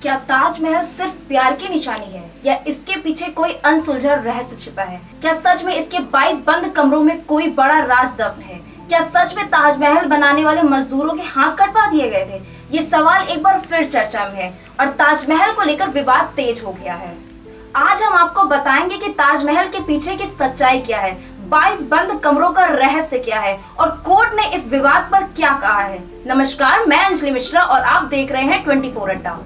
क्या ताजमहल सिर्फ प्यार की निशानी है या इसके पीछे कोई अनसुलझा रहस्य छिपा है? क्या सच में इसके 22 बंद कमरों में कोई बड़ा राज दफन है? क्या सच में ताजमहल बनाने वाले मजदूरों के हाथ कटवा दिए गए थे? ये सवाल एक बार फिर चर्चा में है और ताजमहल को लेकर विवाद तेज हो गया है। आज हम आपको बताएंगे कि ताजमहल के पीछे की सच्चाई क्या है, 22 बंद कमरों का रहस्य क्या है और कोर्ट ने इस विवाद पर क्या कहा है। नमस्कार, मैं अंजलि मिश्रा और आप देख रहे हैं 24 अड्डा।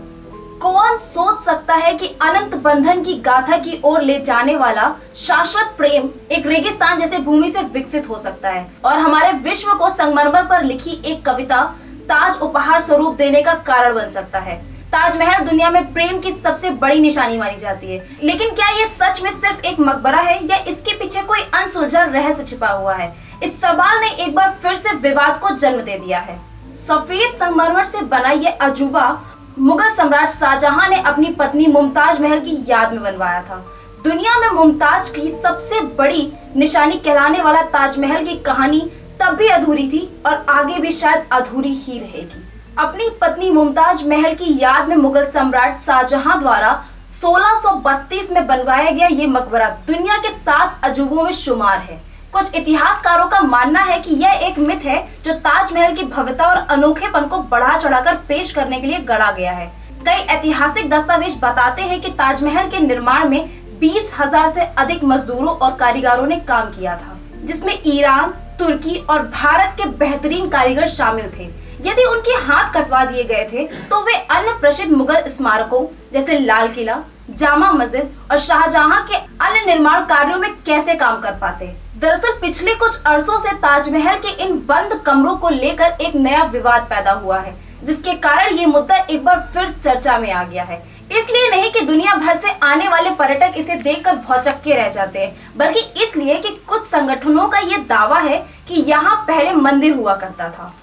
कौन सोच सकता है कि अनंत बंधन की गाथा की ओर ले जाने वाला शाश्वत प्रेम एक रेगिस्तान जैसे भूमि से विकसित हो सकता है और हमारे विश्व को संगमरमर पर लिखी एक कविता ताज उपहार स्वरूप देने का कारण बन सकता है। ताजमहल दुनिया में प्रेम की सबसे बड़ी निशानी मानी जाती है, लेकिन क्या ये सच में सिर्फ एक मकबरा है या इसके पीछे कोई अनसुलझा रहस्य छिपा हुआ है? इस सवाल ने एक बार फिर से विवाद को जन्म दे दिया है। सफेद संगमरमर से बना ये अजूबा मुगल सम्राट शाहजहां ने अपनी पत्नी मुमताज महल की याद में बनवाया था। दुनिया में मुमताज की सबसे बड़ी निशानी कहलाने वाला ताजमहल की कहानी तब भी अधूरी थी और आगे भी शायद अधूरी ही रहेगी। अपनी पत्नी मुमताज महल की याद में मुगल सम्राट शाहजहां द्वारा 1632 में बनवाया गया ये मकबरा दुनिया के 7 अजूबों में शुमार है। कुछ इतिहासकारों का मानना है कि यह एक मिथ है जो ताजमहल की भव्यता और अनोखेपन को बढ़ा चढ़ाकर पेश करने के लिए गढ़ा गया है। कई ऐतिहासिक दस्तावेज बताते हैं कि ताजमहल के निर्माण में 20,000 से अधिक मजदूरों और कारीगरों ने काम किया था, जिसमें ईरान, तुर्की और भारत के बेहतरीन कारीगर शामिल थे। यदि उनके हाथ कटवा दिए गए थे तो वे अन्य प्रसिद्ध मुगल स्मारकों जैसे लाल किला, जामा मस्जिद और शाहजहां के अन्य निर्माण कार्यों में कैसे काम कर पाते? दरअसल पिछले कुछ अरसों से ताजमहल के इन बंद कमरों को लेकर एक नया विवाद पैदा हुआ है, जिसके कारण ये मुद्दा एक बार फिर चर्चा में आ गया है। इसलिए नहीं कि दुनिया भर से आने वाले पर्यटक इसे देखकर भौचक्के रह जाते हैं, बल्कि इसलिए कि कुछ संगठनों का ये दावा है कि यहाँ पहले मंदिर हुआ करता था।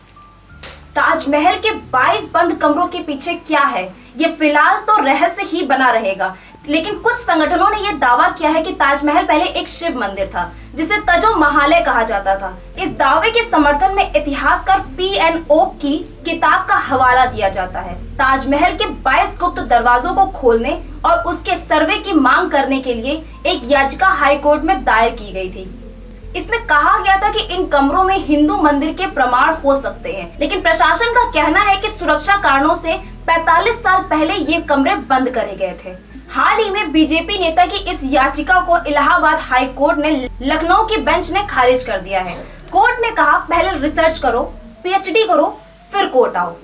ताजमहल के 22 बंद कमरों के पीछे क्या है, ये फिलहाल तो रहस्य ही बना रहेगा, लेकिन कुछ संगठनों ने यह दावा किया है कि ताजमहल पहले एक शिव मंदिर था जिसे तजो महालय कहा जाता था। इस दावे के समर्थन में इतिहासकार P.N. ओक की किताब का हवाला दिया जाता है। ताजमहल के 22 गुप्त दरवाजों को खोलने और उसके सर्वे की मांग करने के लिए एक याचिका हाई कोर्ट में दायर की गई थी। इसमें कहा गया था कि इन कमरों में हिंदू मंदिर के प्रमाण हो सकते हैं, लेकिन प्रशासन का कहना है कि सुरक्षा कारणों से 45 साल पहले ये कमरे बंद करे गए थे। हाल ही में बीजेपी नेता की इस याचिका को इलाहाबाद हाई कोर्ट ने लखनऊ की बेंच ने खारिज कर दिया है। कोर्ट ने कहा, पहले रिसर्च करो, PhD करो, फिर कोर्ट आओ।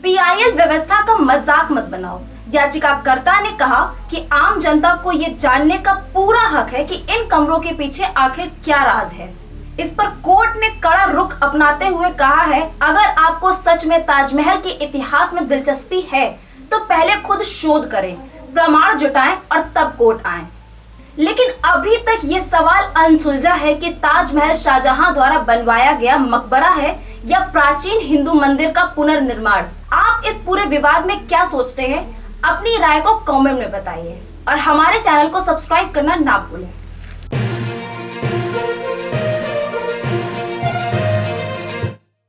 PIL व्यवस्था का मजाक मत बनाओ। याचिकाकर्ता ने कहा कि आम जनता को ये जानने का पूरा हक है कि इन कमरों के पीछे आखिर क्या राज है। इस पर कोर्ट ने कड़ा रुख अपनाते हुए कहा है, अगर आपको सच में ताजमहल के इतिहास में दिलचस्पी है तो पहले खुद शोध करें, प्रमाण जुटाएं और तब कोर्ट आएं। लेकिन अभी तक ये सवाल अनसुलझा है कि ताजमहल शाहजहां द्वारा बनवाया गया मकबरा है या प्राचीन हिंदू मंदिर का पुनर्निर्माण। आप इस पूरे विवाद में क्या सोचते हैं? अपनी राय को कमेंट में बताइए और हमारे चैनल को सब्सक्राइब करना ना भूलें।